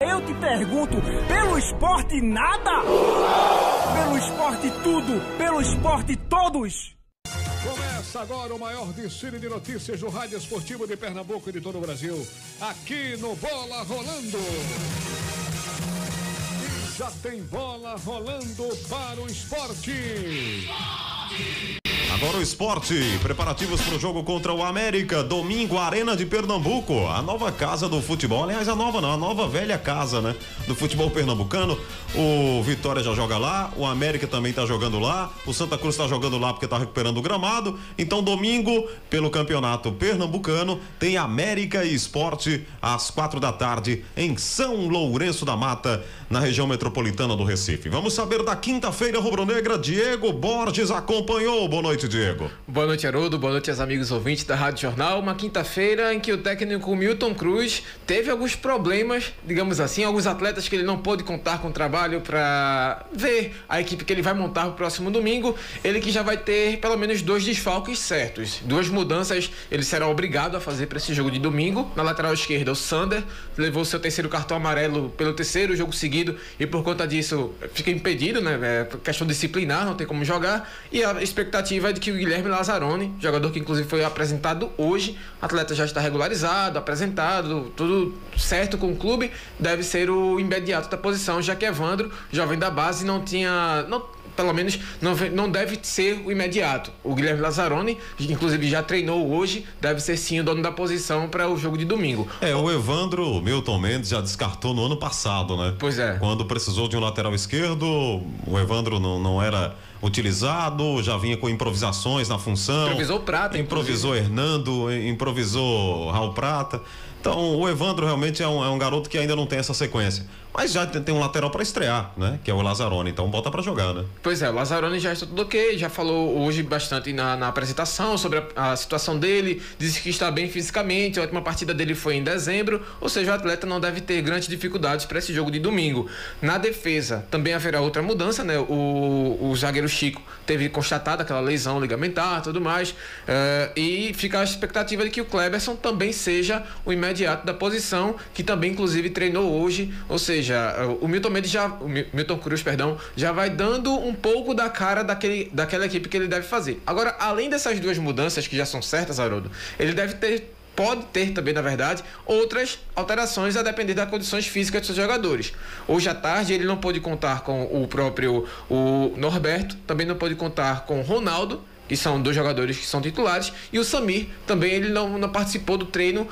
Eu te pergunto, pelo esporte nada? Pelo esporte tudo, pelo esporte todos. Começa agora o maior desfile de notícias do rádio esportivo de Pernambuco e de todo o Brasil, aqui no Bola Rolando. E já tem bola rolando para o esporte. Agora o esporte, preparativos para o jogo contra o América, domingo, Arena de Pernambuco, a nova casa do futebol, aliás, a nova velha casa, né, do futebol pernambucano. O Vitória já joga lá, o América também tá jogando lá, o Santa Cruz tá jogando lá porque tá recuperando o gramado. Então domingo, pelo campeonato pernambucano, tem América e Esporte às 4 da tarde em São Lourenço da Mata, na região metropolitana do Recife. Vamos saber da quinta-feira rubro-negra. Diego Borges acompanhou. Boa noite, Diego. Boa noite, Haroldo. Boa noite aos amigos ouvintes da Rádio Jornal. Uma quinta-feira em que o técnico Milton Cruz teve alguns problemas, digamos assim, alguns atletas que ele não pôde contar com o trabalho para ver a equipe que ele vai montar no próximo domingo. Ele que já vai ter pelo menos 2 desfalques certos. 2 mudanças ele será obrigado a fazer para esse jogo de domingo. Na lateral esquerda, o Sander levou seu terceiro cartão amarelo pelo terceiro jogo seguido e por conta disso fica impedido, né? É questão disciplinar, não tem como jogar. E a expectativa é de que o Guilherme Lazzaroni, jogador que inclusive foi apresentado hoje, atleta já está regularizado, apresentado, tudo certo com o clube, deve ser o imediato da posição, já que Evandro, jovem da base, pelo menos não deve ser o imediato. O Guilherme Lazzaroni, inclusive já treinou hoje, deve ser sim o dono da posição para o jogo de domingo. O Evandro, o Milton Mendes já descartou no ano passado, né? Pois é. Quando precisou de um lateral esquerdo, o Evandro não era utilizado, já vinha com improvisações na função. Improvisou Prata. Improvisou Hernando, improvisou Raul Prata. Então o Evandro realmente é um garoto que ainda não tem essa sequência. Mas já tem um lateral para estrear, né? Que é o Lazzaroni, então bota para jogar, né? Pois é, o Lazzaroni já está tudo ok, já falou hoje bastante na apresentação sobre a situação dele, disse que está bem fisicamente, a última partida dele foi em dezembro, ou seja, o atleta não deve ter grandes dificuldades para esse jogo de domingo. Na defesa também haverá outra mudança, né? O zagueiro Chico teve constatado aquela lesão ligamentar e tudo mais, e fica a expectativa de que o Kleberson também seja o imediato da posição, que também inclusive treinou hoje, ou seja, o Milton Cruz, já vai dando um pouco da cara daquela equipe que ele deve fazer. Agora, além dessas 2 mudanças que já são certas, Haroldo, ele pode ter também, na verdade, outras alterações a depender das condições físicas dos seus jogadores. Hoje à tarde ele não pôde contar com o Norberto, também não pôde contar com o Ronaldo, que são 2 jogadores que são titulares, e o Samir também ele não participou do treino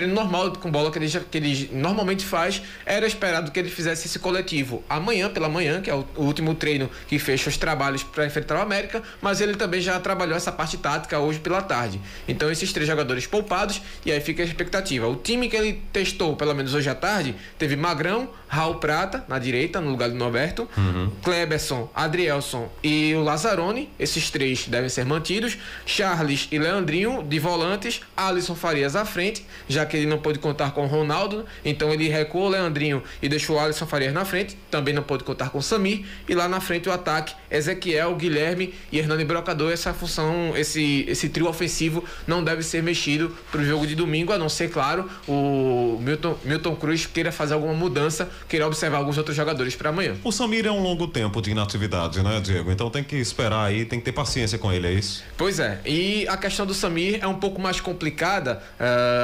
normal com bola que ele normalmente faz. Era esperado que ele fizesse esse coletivo pela manhã, que é o último treino que fecha os trabalhos para enfrentar o América, mas ele também já trabalhou essa parte tática hoje pela tarde. Então esses 3 jogadores poupados, e aí fica a expectativa. O time que ele testou, pelo menos hoje à tarde, teve Magrão, Raul Prata na direita, no lugar do Norberto, Kleberson, Adrielson e o Lazzaroni. Esses 3 devem ser mantidos. Charles e Leandrinho de volantes, Alisson Farias à frente, já que ele não pôde contar com o Ronaldo, então ele recuou o Leandrinho e deixou o Alisson Farias na frente, também não pôde contar com o Samir, e lá na frente o ataque, Ezequiel, Guilherme e Hernani Brocador. Essa função, esse trio ofensivo não deve ser mexido para o jogo de domingo, a não ser, claro, o Milton Cruz queira fazer alguma mudança, queira observar alguns outros jogadores para amanhã. O Samir é um longo tempo de inatividade, né, Diego? Então tem que esperar aí, tem que ter paciência com ele, é isso? Pois é, e a questão do Samir é um pouco mais complicada.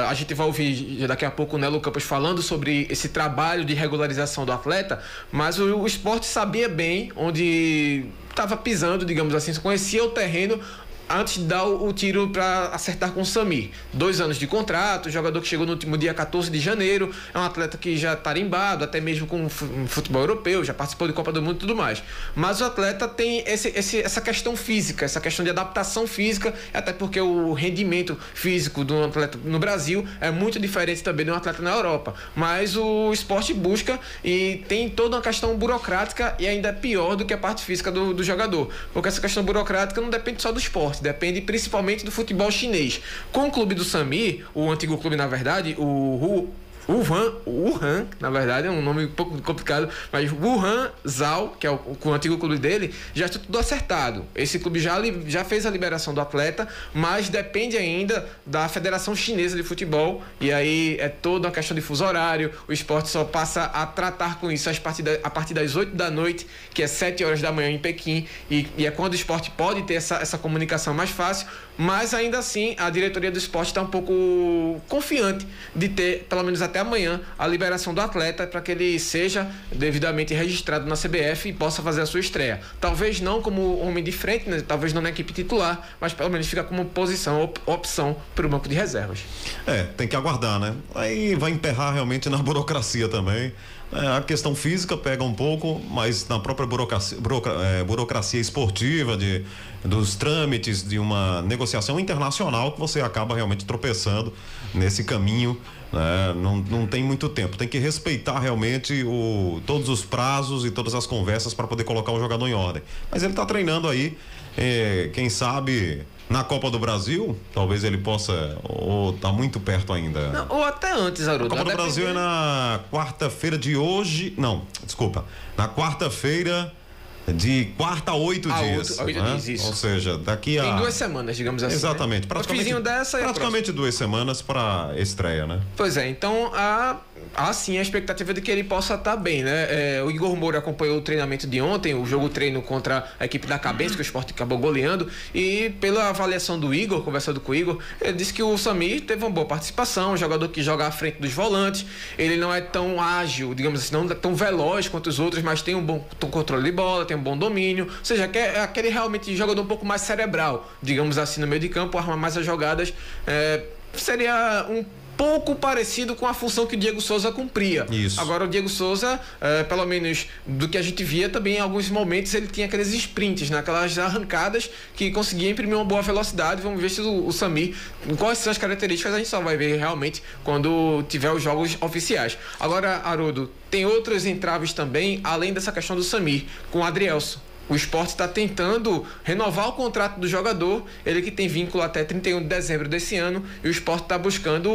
A gente vai ouvir daqui a pouco o Nelo Campos falando sobre esse trabalho de regularização do atleta, mas o esporte sabia bem onde estava pisando, digamos assim, conhecia o terreno antes de dar o tiro para acertar com o Samir. 2 anos de contrato, jogador que chegou no último dia 14 de janeiro, é um atleta que já está tarimbado, até mesmo com o futebol europeu, já participou de Copa do Mundo e tudo mais. Mas o atleta tem essa questão física, essa questão de adaptação física, até porque o rendimento físico do atleta no Brasil é muito diferente também de um atleta na Europa. Mas o esporte busca e tem toda uma questão burocrática e ainda pior do que a parte física do jogador, porque essa questão burocrática não depende só do esporte, depende principalmente do futebol chinês. Com o clube do Samir, o antigo clube, na verdade, o Wuhan, na verdade, é um nome um pouco complicado, mas Wuhan Zhao, que é o antigo clube dele, já está tudo acertado. Esse clube já fez a liberação do atleta, mas depende ainda da Federação Chinesa de Futebol, e aí é toda uma questão de fuso horário. O esporte só passa a tratar com isso a partir das 8 da noite, que é 7 horas da manhã em Pequim, e é quando o esporte pode ter essa comunicação mais fácil, mas ainda assim a diretoria do esporte está um pouco confiante de ter, pelo menos até amanhã, a liberação do atleta para que ele seja devidamente registrado na CBF e possa fazer a sua estreia. Talvez não como homem de frente, né? Talvez não na equipe titular, mas pelo menos fica como opção para o banco de reservas. Tem que aguardar, né? Aí vai emperrar realmente na burocracia também. A questão física pega um pouco, mas na própria burocracia esportiva, dos trâmites de uma negociação internacional, que você acaba realmente tropeçando nesse caminho, né? Não tem muito tempo, tem que respeitar realmente todos os prazos e todas as conversas para poder colocar o jogador em ordem. Mas ele está treinando aí, quem sabe na Copa do Brasil, talvez ele possa, ou tá muito perto ainda. Não, ou até antes, Haroldo. A Copa do Brasil é na quarta-feira de hoje, na quarta-feira de quarta a 8 dias. 8 dias, isso. Ou seja, daqui a... Tem 2 semanas, digamos assim. Exatamente. Né? Praticamente 2 semanas para estreia, né? Pois é, então há sim a expectativa de que ele possa estar bem, né? O Igor Moura acompanhou o treinamento de ontem, o jogo treino contra a equipe da Cabeça, que o Sport acabou goleando, e pela avaliação do Igor, conversando com o Igor, ele disse que o Samir teve uma boa participação, um jogador que joga à frente dos volantes, ele não é tão ágil, digamos assim, não é tão veloz quanto os outros, mas tem um bom controle de bola, tem um bom domínio, ou seja, é aquele realmente jogador um pouco mais cerebral, digamos assim, no meio de campo, arma mais as jogadas, seria um pouco parecido com a função que o Diego Souza cumpria. Isso. Agora o Diego Souza, pelo menos do que a gente via também, em alguns momentos ele tinha aqueles sprints, né? Aquelas arrancadas que conseguia imprimir uma boa velocidade. Vamos ver se o Samir, quais são as características, a gente só vai ver realmente quando tiver os jogos oficiais. Agora, Haroldo, tem outros entraves também, além dessa questão do Samir, com o Adrielson. O Sport está tentando renovar o contrato do jogador, ele que tem vínculo até 31 de dezembro desse ano, e o Sport está buscando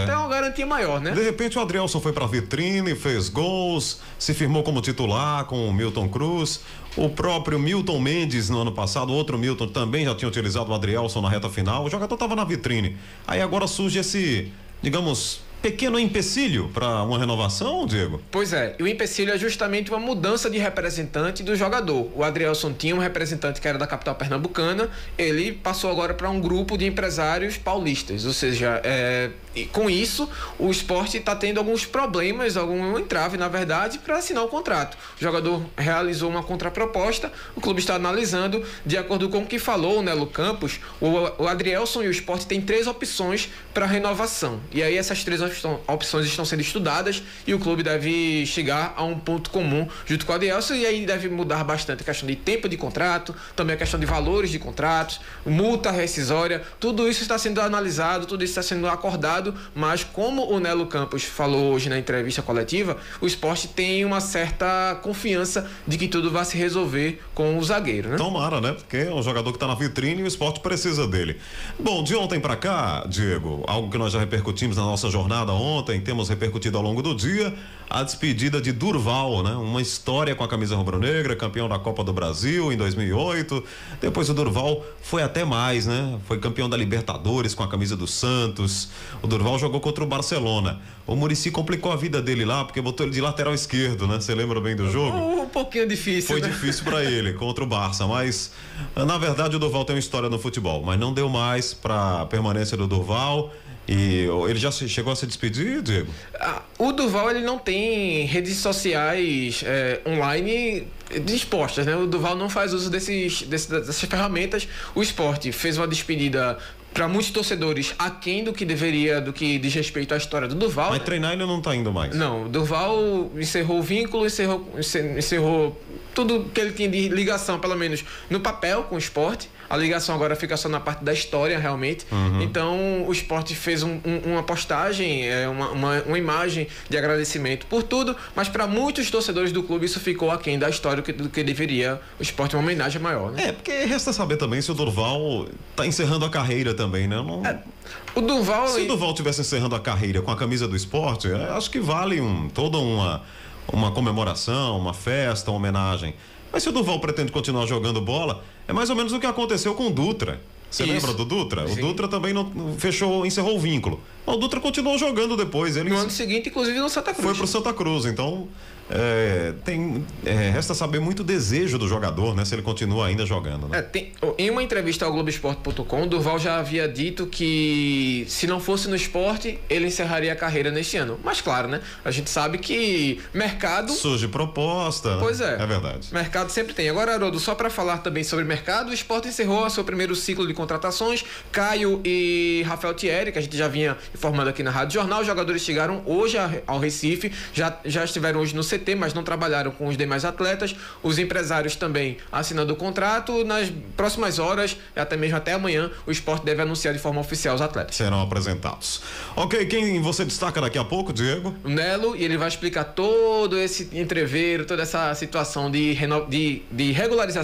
ter uma garantia maior, né? De repente o Adrielson foi para a vitrine, fez gols, se firmou como titular com o Milton Cruz. O próprio Milton Mendes no ano passado, outro Milton também já tinha utilizado o Adrielson na reta final. O jogador estava na vitrine. Aí agora surge esse, digamos, pequeno empecilho para uma renovação, Diego? Pois é, e o empecilho é justamente uma mudança de representante do jogador. O Adrielson tinha um representante que era da capital pernambucana, ele passou agora para um grupo de empresários paulistas, ou seja, e com isso o Sport está tendo alguns problemas, algum entrave, na verdade, para assinar o contrato. O jogador realizou uma contraproposta, o clube está analisando, de acordo com o que falou o Nelo Campos, o Adrielson e o Sport têm 3 opções para renovação, e aí essas 3 opções estão sendo estudadas e o clube deve chegar a um ponto comum junto com o Adrielson, e aí deve mudar bastante a questão de tempo de contrato, também a questão de valores de contratos, multa rescisória, tudo isso está sendo analisado, tudo isso está sendo acordado, mas como o Nelo Campos falou hoje na entrevista coletiva, o Sport tem uma certa confiança de que tudo vai se resolver com o zagueiro, né? Tomara, né? Porque é um jogador que está na vitrine e o Sport precisa dele. Bom, de ontem para cá, Diego, algo que nós já repercutimos na nossa jornada ontem, temos repercutido ao longo do dia, a despedida de Durval, né? Uma história com a camisa rubro-negra, campeão da Copa do Brasil em 2008. Depois o Durval foi até mais, né? Foi campeão da Libertadores com a camisa do Santos. O Durval jogou contra o Barcelona. O Muricy complicou a vida dele lá, porque botou ele de lateral esquerdo, né? Você lembra bem do jogo? Um pouquinho difícil, Foi né? difícil para ele, contra o Barça, mas na verdade o Durval tem uma história no futebol, mas não deu mais para permanência do Durval. E ele já chegou a se despedir, Diego? O Durval, ele não tem redes sociais online dispostas, né? O Durval não faz uso dessas ferramentas. O Sport fez uma despedida para muitos torcedores aquém do que deveria, do que diz respeito à história do Durval. Mas treinar ele não tá indo mais. Não, o Durval encerrou o vínculo, encerrou tudo que ele tinha de ligação, pelo menos no papel, com o Sport. A ligação agora fica só na parte da história, realmente. Então, o Sport fez uma postagem, uma imagem de agradecimento por tudo, mas para muitos torcedores do clube isso ficou aquém da história do que deveria o Sport, uma homenagem maior, né? Porque resta saber também se o Durval tá encerrando a carreira também, né? O Durval... Se o Durval tivesse encerrando a carreira com a camisa do Sport, acho que vale toda uma comemoração, uma festa, uma homenagem. Mas se o Durval pretende continuar jogando bola, é mais ou menos o que aconteceu com o Dutra. Você lembra do Dutra? Sim. O Dutra também encerrou o vínculo. Mas o Dutra continuou jogando depois. Ele no ano seguinte, inclusive, no Santa Cruz. Foi pro Santa Cruz, então resta saber muito o desejo do jogador, né? Se ele continua ainda jogando, né? Em uma entrevista ao Globoesporte.com, Durval já havia dito que se não fosse no esporte, ele encerraria a carreira neste ano. Mas claro, né? A gente sabe que mercado... Surge proposta. Pois é. É verdade. Mercado sempre tem. Agora, Haroldo, só para falar também sobre mercado, o Sport encerrou o seu primeiro ciclo de contratações. Caio e Rafael Thierry, que a gente já vinha informando aqui na Rádio Jornal, os jogadores chegaram hoje ao Recife, já estiveram hoje no CT, mas não trabalharam com os demais atletas. Os empresários também assinando o contrato. Nas próximas horas, até mesmo até amanhã, o Sport deve anunciar de forma oficial os atletas. Serão apresentados. Ok, quem você destaca daqui a pouco, Diego? O Nelo, e ele vai explicar todo esse entreveiro, toda essa situação de regularização